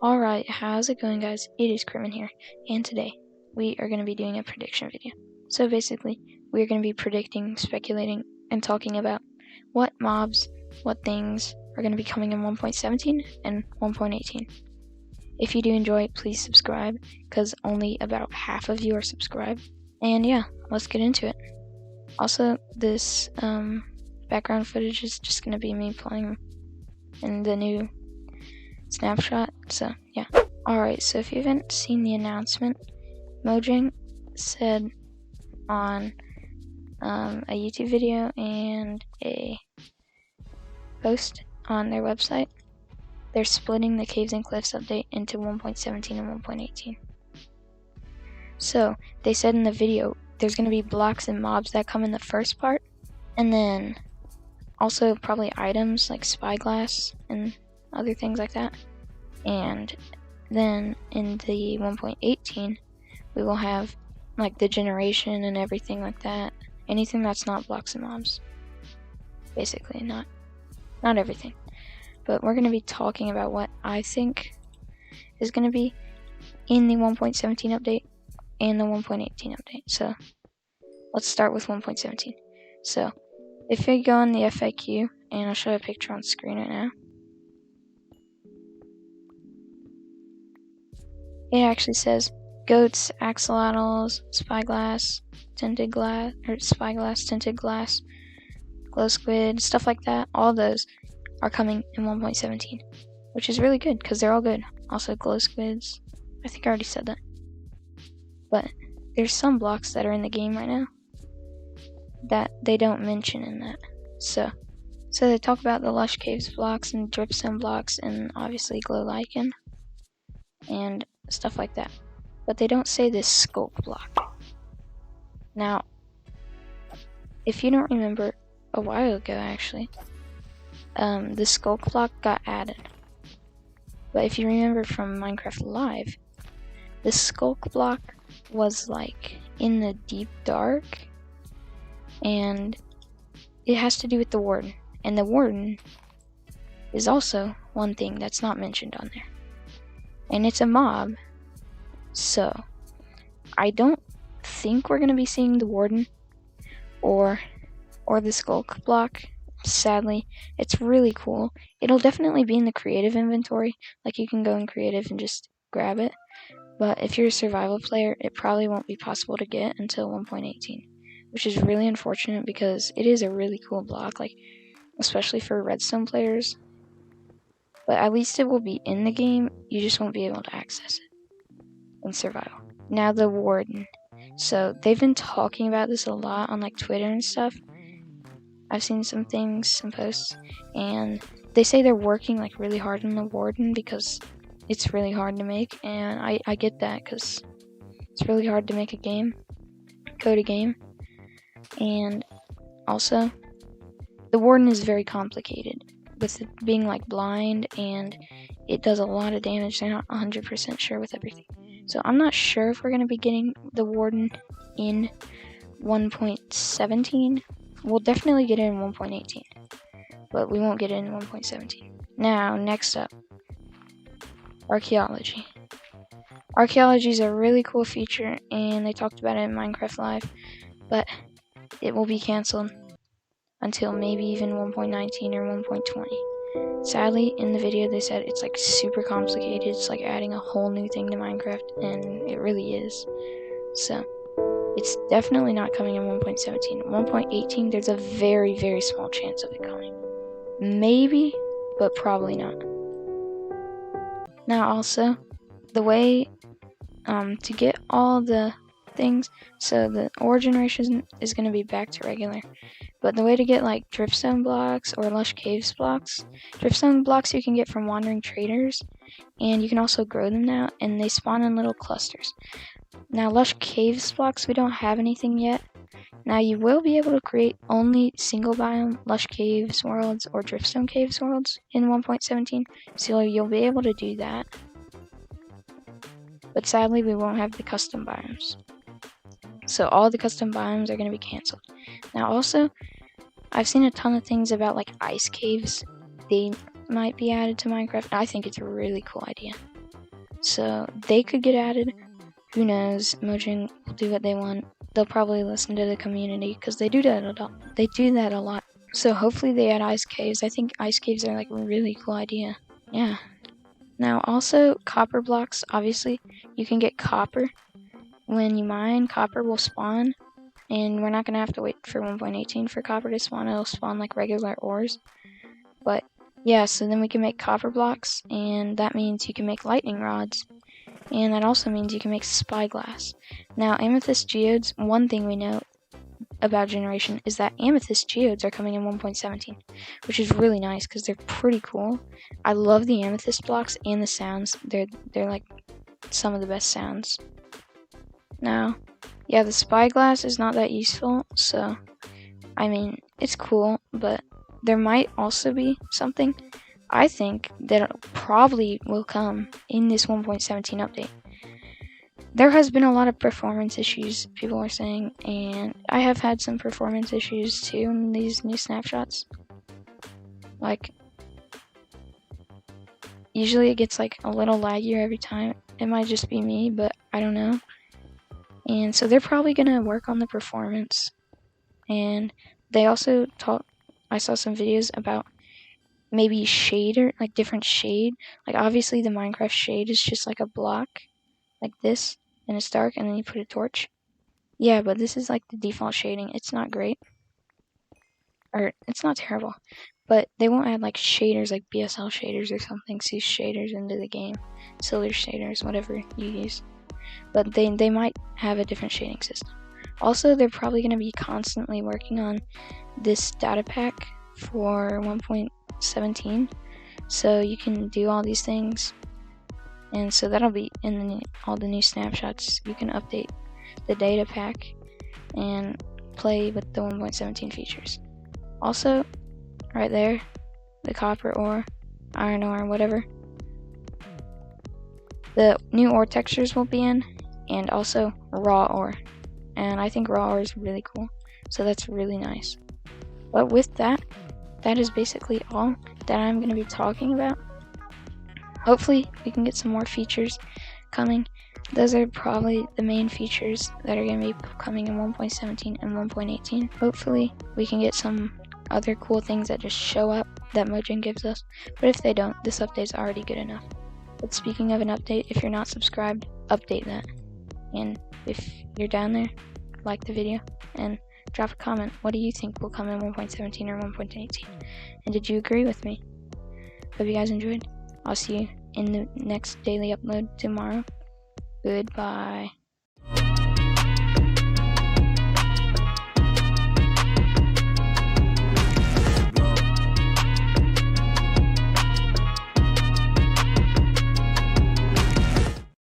Alright, how's it going, guys? It is Crimin here, and today we are going to be doing a prediction video. So basically, we are going to be predicting, speculating, and talking about what mobs, what things are going to be coming in 1.17 and 1.18. If you do enjoy, please subscribe, because only about half of you are subscribed. And yeah, let's get into it. Also, this background footage is just going to be me playing in the new snapshot, so yeah. Alright, so if you haven't seen the announcement, Mojang said on a YouTube video and a post on their website, they're splitting the Caves and Cliffs update into 1.17 and 1.18. So they said in the video there's going to be blocks and mobs that come in the first part, and then also probably items like spyglass and other things like that. And then in the 1.18 we will have like the generation and everything like that. Anything that's not blocks and mobs. Basically, not everything. But we're going to be talking about what I think is going to be in the 1.17 update and the 1.18 update. So let's start with 1.17. So if you go on the FAQ, and I'll show you a picture on screen right now. It actually says goats, axolotls, spyglass, tinted glass, or spyglass, tinted glass, glow squid, stuff like that. All those are coming in 1.17, which is really good because they're all good. Also glow squids. I think I already said that. But there's some blocks that are in the game right now that they don't mention in that. So they talk about the lush caves blocks and dripstone blocks and obviously glow lichen and stuff like that, but they don't say this skulk block. Now, if you don't remember, a while ago actually, the skulk block got added. But if you remember from Minecraft Live, the skulk block was like in the deep dark, and it has to do with the Warden, and the Warden is also one thing that's not mentioned on there. And it's a mob, so I don't think we're going to be seeing the Warden or the skulk block, sadly. It's really cool. It'll definitely be in the creative inventory, like you can go in creative and just grab it, but if you're a survival player, it probably won't be possible to get until 1.18, which is really unfortunate because it is a really cool block, like especially for redstone players. But at least it will be in the game, you just won't be able to access it in survival. Now the Warden. So they've been talking about this a lot on like Twitter and stuff. I've seen some things, some posts, and they say they're working like really hard on the Warden because it's really hard to make, and I get that because it's really hard to make a game, code a game. And also, the Warden is very complicated, with it being like blind, and it does a lot of damage. They're not 100% sure with everything. So I'm not sure if we're going to be getting the Warden in 1.17. We'll definitely get it in 1.18, but we won't get it in 1.17. Now, next up, Archaeology. Archaeology is a really cool feature, and they talked about it in Minecraft Live, but it will be cancelled until maybe even 1.19 or 1.20. Sadly, in the video they said it's like super complicated. It's like adding a whole new thing to Minecraft, and it really is. So it's definitely not coming in 1.17. 1.18, there's a very, very small chance of it coming. Maybe, but probably not. Now also, the way to get all the things, so the ore generation is going to be back to regular, but the way to get like dripstone blocks or lush caves blocks, dripstone blocks you can get from wandering traders, and you can also grow them now, and they spawn in little clusters. Now lush caves blocks, we don't have anything yet. Now you will be able to create only single biome lush caves worlds or dripstone caves worlds in 1.17, so you'll be able to do that, but sadly we won't have the custom biomes. So all the custom biomes are going to be cancelled. Now also, I've seen a ton of things about like ice caves. They might be added to Minecraft. I think it's a really cool idea. So they could get added. Who knows? Mojang will do what they want. They'll probably listen to the community because they do that a lot. So hopefully they add ice caves. I think ice caves are like a really cool idea. Yeah. Now also copper blocks. Obviously, you can get copper. When you mine, copper will spawn, and we're not gonna have to wait for 1.18 for copper to spawn. It'll spawn like regular ores. But yeah, so then we can make copper blocks, and that means you can make lightning rods. And that also means you can make spyglass. Now, Amethyst Geodes, one thing we know about Generation is that Amethyst Geodes are coming in 1.17, which is really nice because they're pretty cool. I love the Amethyst blocks and the sounds. They're like some of the best sounds. Now, yeah, the spyglass is not that useful, so I mean, it's cool, but there might also be something I think that probably will come in this 1.17 update. There has been a lot of performance issues, people are saying, and I have had some performance issues too in these new snapshots. Like, usually it gets like a little laggier every time. It might just be me, but I don't know. And so they're probably gonna work on the performance. And they also I saw some videos about maybe shader, like different shade. Like obviously the Minecraft shade is just like a block, like this, and it's dark, and then you put a torch. Yeah, but this is like the default shading. It's not great. Or, it's not terrible. But they won't add like shaders, like BSL shaders or something, so shaders into the game. Silver shaders, whatever you use. But they might have a different shading system. Also, they're probably going to be constantly working on this data pack for 1.17, so you can do all these things, and so that'll be in all the new snapshots. You can update the data pack and play with the 1.17 features. Also, right there, the copper ore, iron ore, whatever, the new ore textures will be in, and also raw ore. And I think raw ore is really cool, so that's really nice. But with that is basically all that I'm going to be talking about. Hopefully we can get some more features coming. Those are probably the main features that are going to be coming in 1.17 and 1.18. Hopefully we can get some other cool things that just show up that Mojang gives us, but if they don't, this update is already good enough. But speaking of an update, if you're not subscribed, update that. And if you're down there, like the video and drop a comment. What do you think will come in 1.17 or 1.18? And did you agree with me? Hope you guys enjoyed. I'll see you in the next daily upload tomorrow. Goodbye.